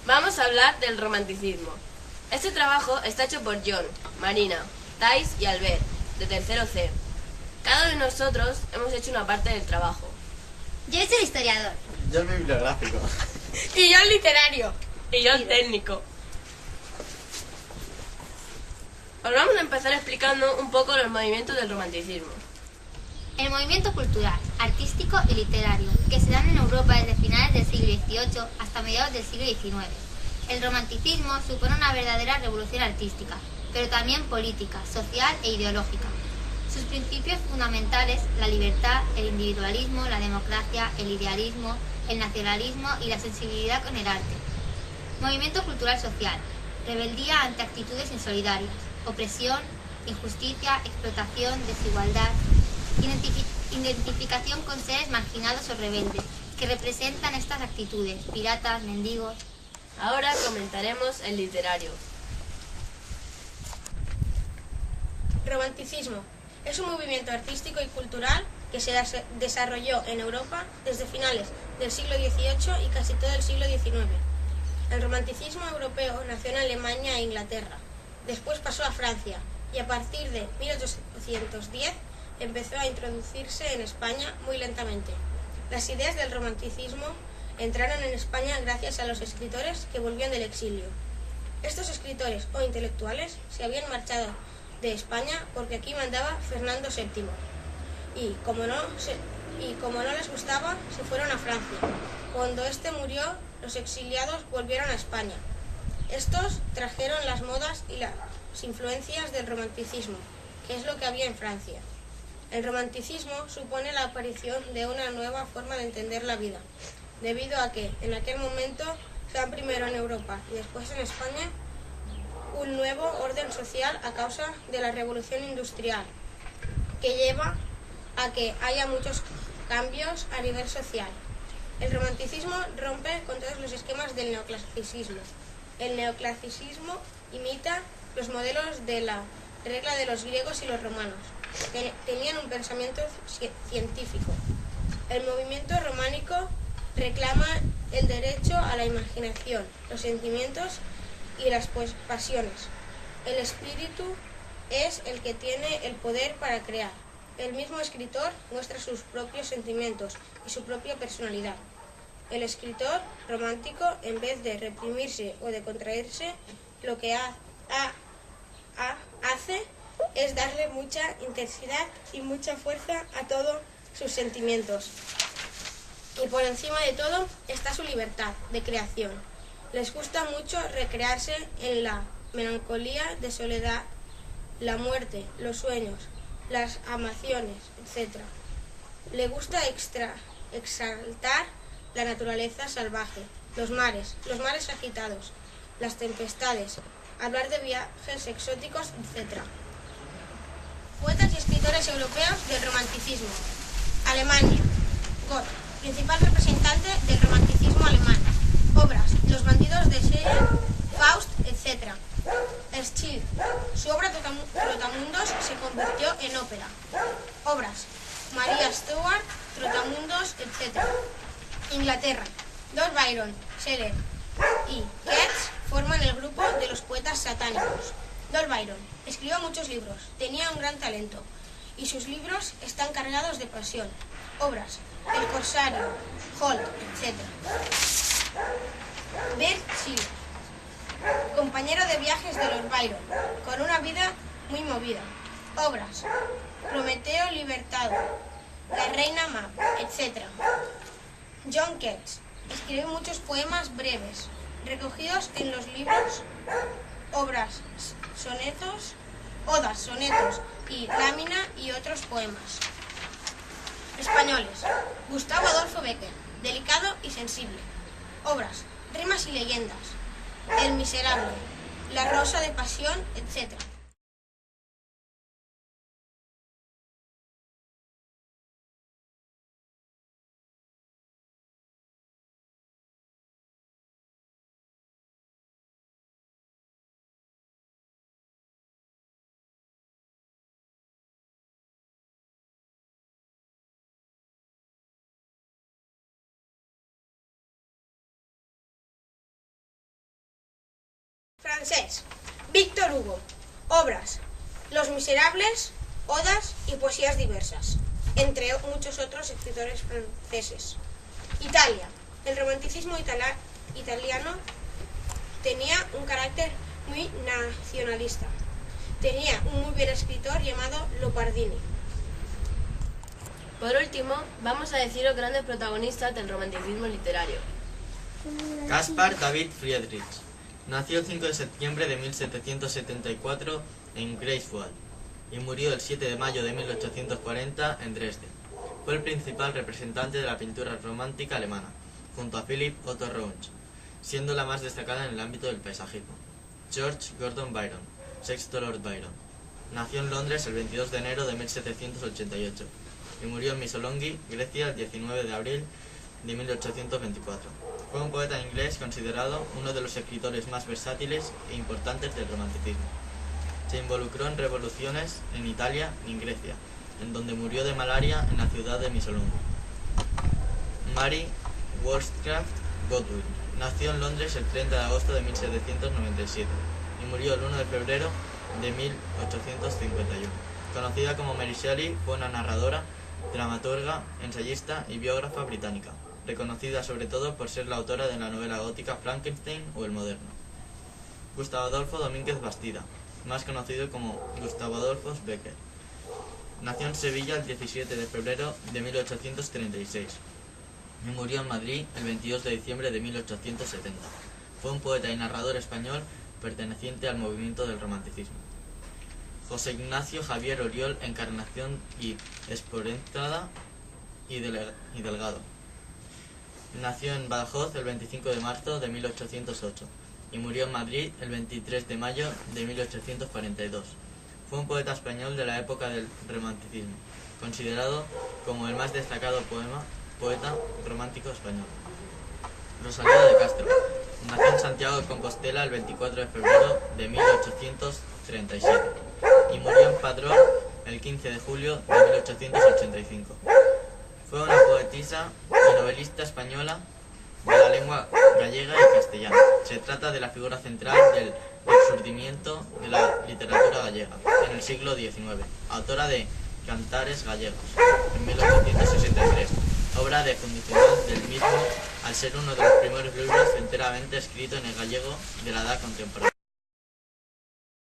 Vamos a hablar del romanticismo. Este trabajo está hecho por John, Marina, Thais y Albert, de tercero C. Cada uno de nosotros hemos hecho una parte del trabajo. Yo soy el historiador. Yo el bibliográfico. Y yo el literario. Y yo el técnico. Os vamos a empezar explicando un poco los movimientos del romanticismo. El movimiento cultural, artístico y literario que se dan en Europa desde finales del siglo XVIII hasta mediados del siglo XIX. El romanticismo supone una verdadera revolución artística, pero también política, social e ideológica. Sus principios fundamentales, la libertad, el individualismo, la democracia, el idealismo, el nacionalismo y la sensibilidad con el arte. Movimiento cultural social, rebeldía ante actitudes insolidarias, opresión, injusticia, explotación, desigualdad, identificación con seres marginados o rebeldes, que representan estas actitudes, piratas, mendigos. Ahora comentaremos el literario. Romanticismo es un movimiento artístico y cultural que se desarrolló en Europa desde finales del siglo XVIII y casi todo el siglo XIX. El romanticismo europeo nació en Alemania e Inglaterra, después pasó a Francia y a partir de 1810 empezó a introducirse en España muy lentamente. Las ideas del romanticismo entraron en España gracias a los escritores que volvían del exilio. Estos escritores o intelectuales se habían marchado de España porque aquí mandaba Fernando VII y como no les gustaba se fueron a Francia. Cuando este murió, los exiliados volvieron a España. Estos trajeron las modas y las influencias del romanticismo, que es lo que había en Francia. El romanticismo supone la aparición de una nueva forma de entender la vida, debido a que en aquel momento se dan primero en Europa y después en España un nuevo orden social a causa de la revolución industrial, que lleva a que haya muchos cambios a nivel social. El romanticismo rompe con todos los esquemas del neoclasicismo. El neoclasicismo imita los modelos de la regla de los griegos y los romanos, que tenían un pensamiento científico. El movimiento románico reclama el derecho a la imaginación, los sentimientos y las pasiones. El espíritu es el que tiene el poder para crear. El mismo escritor muestra sus propios sentimientos y su propia personalidad. El escritor romántico, en vez de reprimirse o de contraerse, lo que hace es darle mucha intensidad y mucha fuerza a todos sus sentimientos. Y por encima de todo está su libertad de creación. Les gusta mucho recrearse en la melancolía de soledad, la muerte, los sueños, las amaciones, etc. Le gusta exaltar la naturaleza salvaje, los mares agitados, las tempestades, hablar de viajes exóticos, etc. Poetas y escritores europeos del romanticismo. Alemania. Goethe, principal representante del romanticismo alemán. Obras: Los bandidos de Shelley, Faust, etc. Schill, su obra Trotamundos se convirtió en ópera. Obras: María Stuart, Trotamundos, etc. Inglaterra. Lord Byron, Shelley y Keats forman el grupo de los poetas satánicos. Lord Byron escribió muchos libros, tenía un gran talento y sus libros están cargados de pasión. Obras: El corsario, Holt, etc. Bert Schiller, compañero de viajes de Lord Byron, con una vida muy movida. Obras: Prometeo libertado, La reina Mab, etc. John Keats escribió muchos poemas breves, recogidos en los libros Obras, sonetos, odas, sonetos y lámina y otros poemas. Españoles: Gustavo Adolfo Bécquer, delicado y sensible. Obras: Rimas y leyendas, El miserable, La rosa de pasión, etc. Francés: Víctor Hugo. Obras: Los Miserables, odas y poesías diversas, entre muchos otros escritores franceses. Italia. El romanticismo italiano tenía un carácter muy nacionalista. Tenía un muy buen escritor llamado Leopardini. Por último, vamos a decir los grandes protagonistas del romanticismo literario. Caspar David Friedrich nació el 5 de septiembre de 1774 en Greifswald y murió el 7 de mayo de 1840 en Dresde. Fue el principal representante de la pintura romántica alemana, junto a Philipp Otto Runge, siendo la más destacada en el ámbito del paisajismo. George Gordon Byron, sexto Lord Byron, nació en Londres el 22 de enero de 1788 y murió en Missolonghi, Grecia, el 19 de abril de 1824. Fue un poeta inglés considerado uno de los escritores más versátiles e importantes del romanticismo. Se involucró en revoluciones en Italia y en Grecia, en donde murió de malaria en la ciudad de Missolonghi. Mary Wollstonecraft Godwin nació en Londres el 30 de agosto de 1797 y murió el 1 de febrero de 1851. Conocida como Mary Shelley, fue una narradora, dramaturga, ensayista y biógrafa británica, reconocida sobre todo por ser la autora de la novela gótica Frankenstein o El Moderno. Gustavo Adolfo Domínguez Bastida, más conocido como Gustavo Adolfo Bécquer, nació en Sevilla el 17 de febrero de 1836 y murió en Madrid el 22 de diciembre de 1870. Fue un poeta y narrador español perteneciente al movimiento del romanticismo. José Ignacio Javier Oriol Encarnación y Esporenzada y Delgado nació en Badajoz el 25 de marzo de 1808 y murió en Madrid el 23 de mayo de 1842. Fue un poeta español de la época del romanticismo, considerado como el más destacado poeta romántico español. Rosalía de Castro nació en Santiago de Compostela el 24 de febrero de 1837 y murió en Padrón el 15 de julio de 1885. Fue una poetisa y novelista española de la lengua gallega y castellana. Se trata de la figura central del resurgimiento de la literatura gallega en el siglo XIX, autora de Cantares gallegos en 1863, obra de fundicional del mismo al ser uno de los primeros libros enteramente escrito en el gallego de la edad contemporánea.